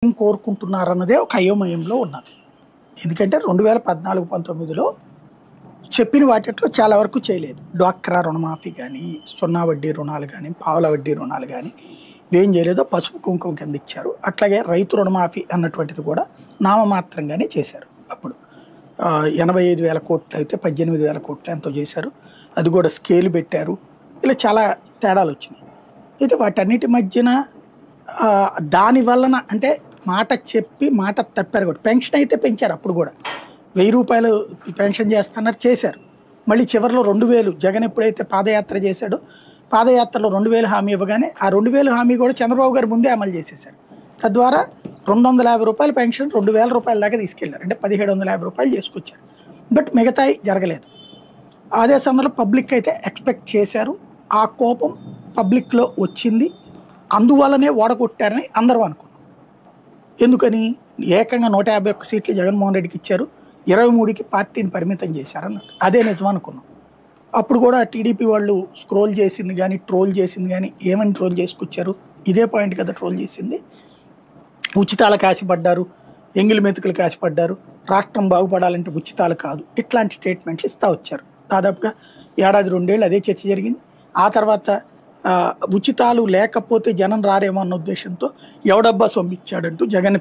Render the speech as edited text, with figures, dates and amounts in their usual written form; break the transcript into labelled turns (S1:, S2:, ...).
S1: కోరుకుంటున్నారన్నదే ఒక అయోమయంలో ఉన్నది. ఎందుకంటే 2014-19లో చెప్పిన వాటిట్లో చాలా వరకు చేయలేదు. డ్వాక్రా రుణమాఫీ గానీ, సున్నా వడ్డీ రుణాలు గానీ, పావలా వడ్డీ రుణాలు గానీ ఇవేం చేయలేదో పసుపు కుంకుమ కింద ఇచ్చారు. అట్లాగే రైతు రుణమాఫీ అన్నటువంటిది కూడా నామమాత్రంగానే చేశారు. అప్పుడు 85,000 కోట్లు అయితే 18,000 కోట్లు ఎంతో చేశారు. అది కూడా స్కేల్ పెట్టారు. ఇలా చాలా తేడాలు వచ్చినాయి. అయితే వాటన్నిటి మధ్యన దాని వలన అంటే మాట చెప్పి మాట తప్పారు కూడా. పెన్షన్ అయితే పెంచారు అప్పుడు కూడా. ₹1000 పెన్షన్ చేశారు. మళ్ళీ చివరిలో 2,000 జగన్ ఎప్పుడైతే పాదయాత్ర చేశాడో పాదయాత్రలో 2,000 హామీ ఇవ్వగానే ఆ 2,000 హామీ కూడా చంద్రబాబు గారు ముందే అమలు చేసేశారు. తద్వారా ₹250 పెన్షన్ ₹2,000 దాకా తీసుకెళ్లారు. అంటే ₹1,750 చేసుకొచ్చారు. బట్ మిగతాయి జరగలేదు. అదే సమయంలో పబ్లిక్ అయితే ఎక్స్పెక్ట్ చేశారు. ఆ కోపం పబ్లిక్లో వచ్చింది. అందువల్లనే ఓడగొట్టారని అందరూ అనుకున్నారు. ఎందుకని ఏకంగా 151 సీట్లు జగన్మోహన్ రెడ్డికి ఇచ్చారు. 23కి పార్టీని పరిమితం చేశారన్నట్టు. అదే నిజం అనుకున్నాం. అప్పుడు కూడా టీడీపీ వాళ్ళు స్క్రోల్ చేసింది కానీ, ట్రోల్ చేసింది కానీ ఏమని ట్రోల్ చేసుకొచ్చారు? ఇదే పాయింట్ కదా ట్రోల్ చేసింది. ఉచితాలకు ఆశపడ్డారు, ఎంగిలి మెతుకులకు ఆశపడ్డారు, రాష్ట్రం బాగుపడాలంటే ఉచితాలు కాదు, ఇట్లాంటి స్టేట్మెంట్లు ఇస్తూ వచ్చారు. దాదాపుగా 1-2 ఏళ్ళు అదే చర్చ జరిగింది. ఆ తర్వాత ఉచితాలు లేకపోతే జనం రారేమో అన్న ఉద్దేశంతో ఎవడబ్బా సొమ్మిచ్చాడంటూ జగన్ని